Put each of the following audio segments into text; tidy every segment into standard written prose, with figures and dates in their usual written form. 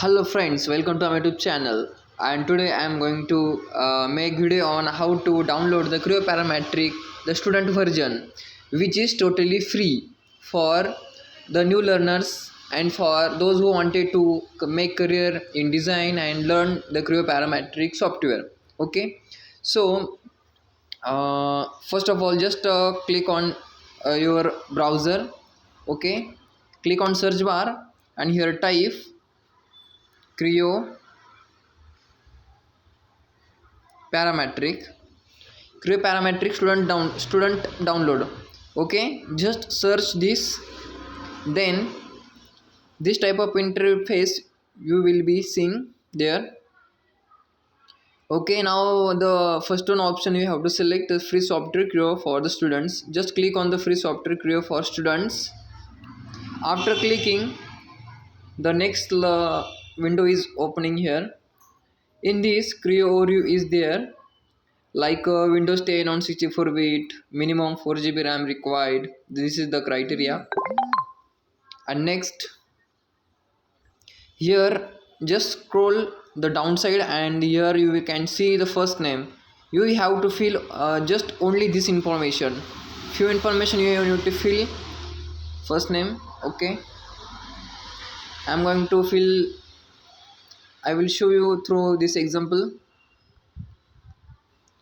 Hello friends, welcome to my YouTube channel. And today I am going to make video on how to download the Creo Parametric, the student version, which is totally free for the new learners and for those who wanted to make career in design and learn the Creo Parametric software. Okay, so first of all, just click on your browser. Okay, click on search bar and here type Creo Parametric, Creoparametric student download. Okay, just search this, then this type of interface you will be seeing there. Okay, now the first one option you have to select the free software Creo for the students. Just click on the free software Creo for students. After clicking, the next window is opening here. In this, Creo overview is there, like Windows 10 on 64-bit, minimum 4 GB RAM required. This is the criteria. And next, here just scroll the downside and here you can see the first name. You have to fill just only this information. Few information you need to fill. First name. Okay, I'm going to fill. I will show you through this example.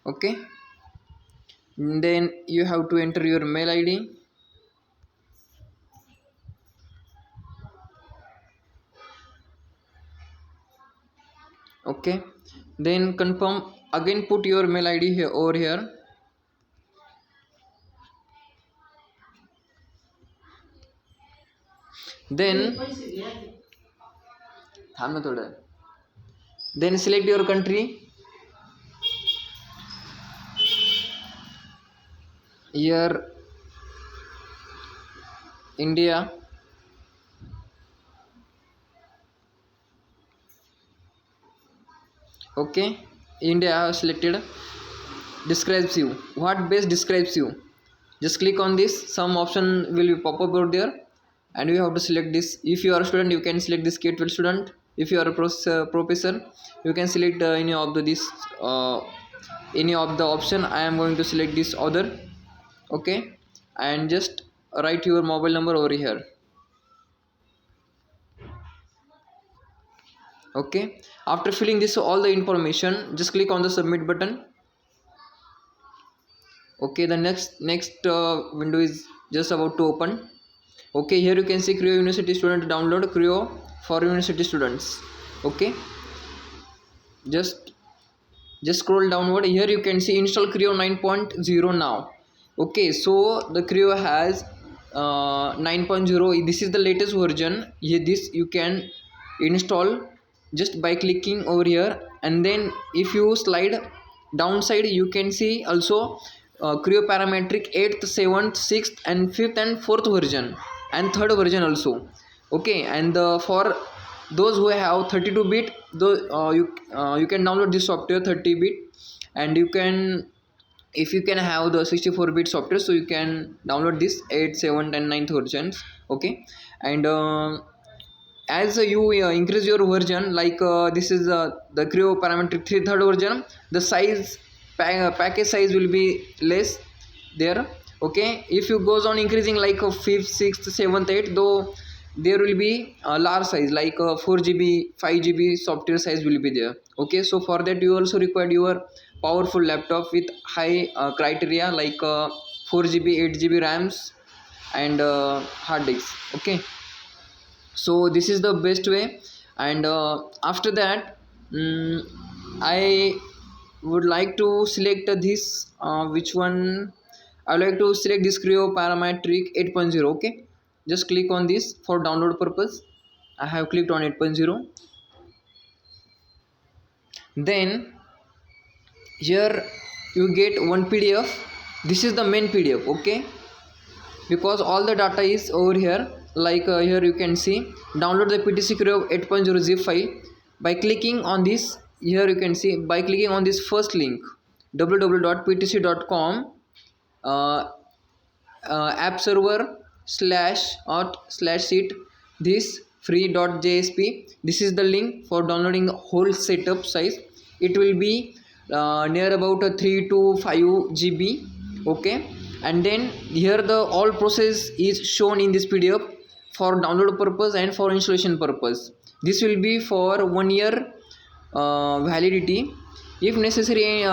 Okay, then you have to enter your mail ID. Okay, then confirm. Again put your mail ID here over here. Then then select your country. Here India. Okay, India I have selected. Describes you. What best describes you? Just click on this. Some option will be pop up out there, and you have to select this. If you are a student, you can select this K-12 student. If you are a professor, you can select any of the option. I am going to select this other. Okay, and just write your mobile number over here. Okay, after filling this all the information, just click on the submit button. Okay, the next window is just about to open. Okay, here you can see Creo University student download Creo for university students. Okay, just scroll downward. Here you can see install Creo 9.0 now. Okay, so the Creo has 9.0. This is the latest version. Here this you can install just by clicking over here, and then if you slide downside you can see also Creo Parametric 8th, 7th, 6th and 5th and 4th version and 3rd version also. Okay, and for those who have 32-bit, you can download this software 30-bit, and you can, if you can have the 64-bit software, so you can download this 8th, 7th and 9th versions. Okay, and as you increase your version, like this is the Creo Parametric 3rd version, the size package size will be less there. Okay, if you goes on increasing like 5th, 6th, 7th, 8th, though there will be a large size like 4 GB, 5 GB software size will be there. Okay, so for that you also require your powerful laptop with high criteria like 4 GB, 8 GB RAMs and hard disks. Okay, so this is the best way. And after that, I would like to select this which one I would like to select this Creo Parametric 8.0. Okay, just click on this for download purpose. I have clicked on 8.0. Then here you get one PDF. This is the main PDF. Okay, because all the data is over here. Like here you can see download the PTC Creo 8.0 zip file by clicking on this. Here you can see by clicking on this first link www.ptc.com app server //sheet. This free.jsp. This is the link for downloading whole setup size. It will be near about a 3 to 5 GB. Okay, and then here the all process is shown in this PDF for download purpose and for installation purpose. This will be for 1 year validity. If necessary,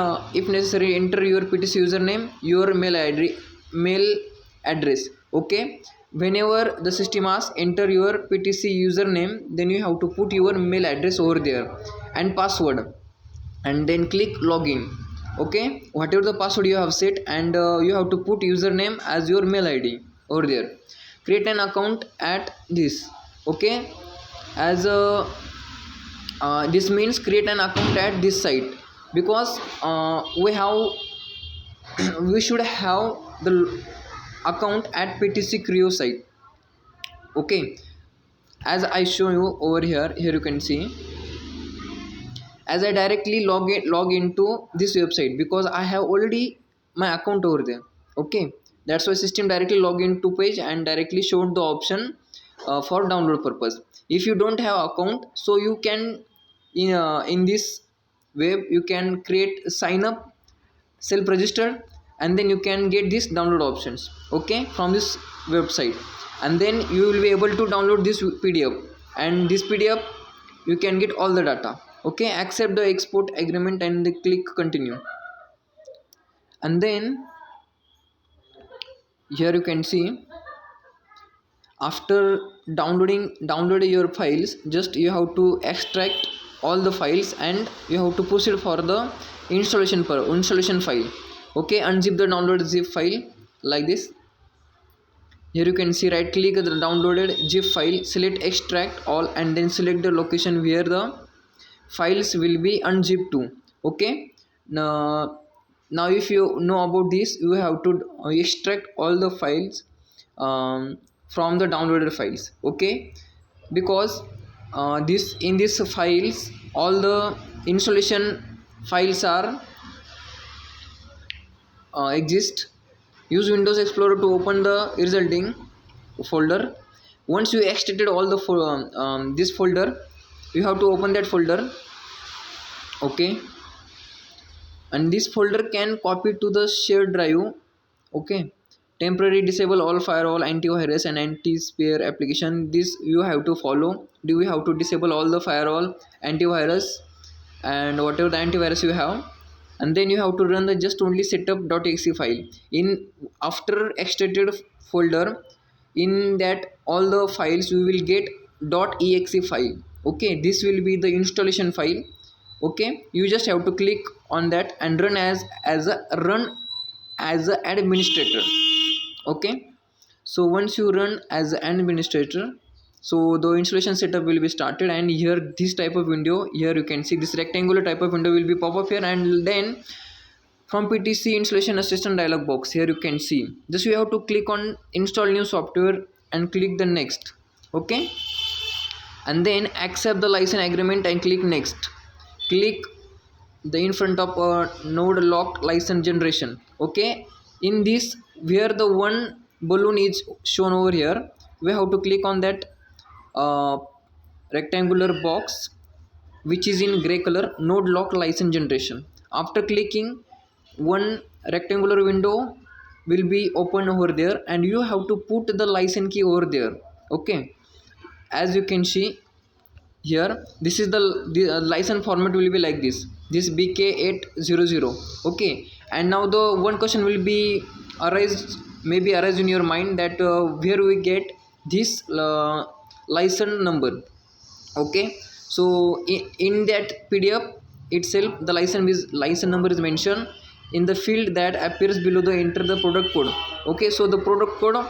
enter your PTC username, your mail address. Okay, whenever the system asks enter your PTC username, then you have to put your mail address over there and password, and then click login. Okay, whatever the password you have set, and you have to put username as your mail ID over there. Create an account at this. Okay, as a this means create an account at this site, because we should have the account at PTC Creo site. Okay, as I show you over here, you can see, as I directly log into this website because I have already my account over there. Okay, that's why system directly log into page and directly showed the option for download purpose. If you don't have account, so you can in this web you can create sign up, self register, and then you can get these download options, okay, from this website, and then you will be able to download this PDF, and this PDF you can get all the data. Okay, accept the export agreement and click continue, and then here you can see, after download your files, just you have to extract all the files and you have to proceed for the installation file. Okay, unzip the downloaded zip file like this. Here you can see, right click the downloaded zip file, select extract all, and then select the location where the files will be unzipped to. Okay, now if you know about this, you have to extract all the files from the downloaded files. Okay, because this in these files all the installation files are exist. Use Windows Explorer to open the resulting folder. Once you extracted all the this folder, you have to open that folder. Okay, and this folder can copy to the shared drive. Okay, temporary disable all firewall, antivirus, and anti-spare application. This you have to follow. Do you have to disable all the firewall, antivirus, and whatever the antivirus you have, and then you have to run the just only setup.exe file in after extracted folder. In that all the files you will get .exe file. Okay, this will be the installation file. Okay, you just have to click on that and run as an administrator. Okay, so once you run as an administrator, so the installation setup will be started, and here this type of window, here you can see this rectangular type of window will be pop up here, and then from PTC installation assistant dialog box, here you can see just you have to click on install new software and click the next. Okay, and then accept the license agreement and click next. Click the in front of node locked license generation. Okay, in this where the one balloon is shown over here, we have to click on that rectangular box which is in gray color, node lock license generation. After clicking, one rectangular window will be open over there, and you have to put the license key over there. Okay, as you can see here, this is the license format will be like this BK800. Okay, and now the one question will be arise in your mind that where we get this license number. Okay, so in that PDF itself, the license number is mentioned in the field that appears below the enter the product code. Okay, so the product code,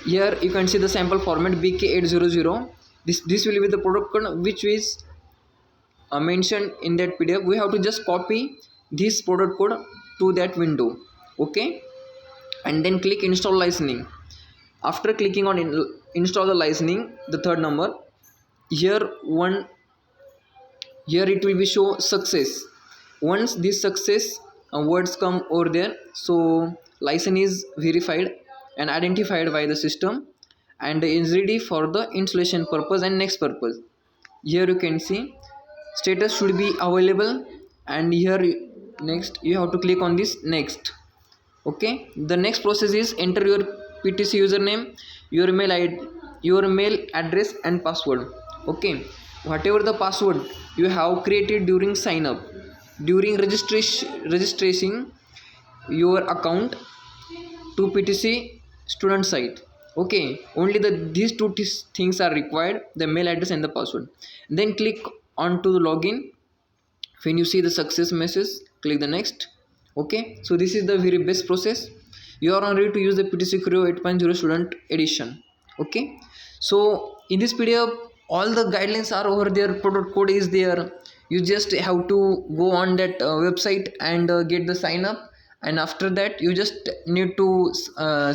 here you can see the sample format BK800. This will be the product code which is mentioned in that PDF. We have to just copy this product code to that window. Okay, and then click install licensing. After clicking on install the licensing, the third number, here it will be show success. Once this success words come over there, so license is verified and identified by the system, and is ready for the installation purpose and next purpose. Here you can see status should be available, and here next you have to click on this next. Okay, the next process is enter your PTC username, your mail address and password. Okay, whatever the password you have created during sign up, during registration your account to PTC student site. Okay, only these two things are required, the mail address and the password. Then click on to the login. When you see the success message, click the next. Okay, so this is the very best process. You are ready to use the PTC Creo 8.0 student edition. Okay, so in this PDF all the guidelines are over there, product code is there. You just have to go on that website and get the sign up, and after that you just need to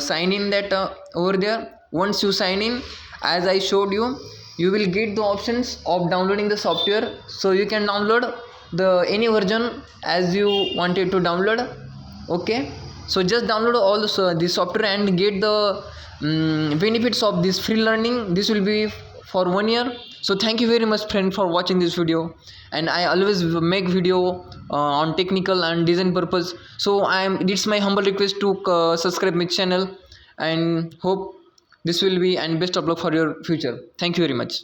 sign in that over there. Once you sign in, as I showed you, you will get the options of downloading the software, so you can download the any version as you wanted to download. Okay, so just download all the software and get the benefits of this free learning. This will be for 1 year. So thank you very much friend for watching this video, and I always make video on technical and design purpose. So it's my humble request to subscribe my channel, and hope this will be and best of luck for your future. Thank you very much.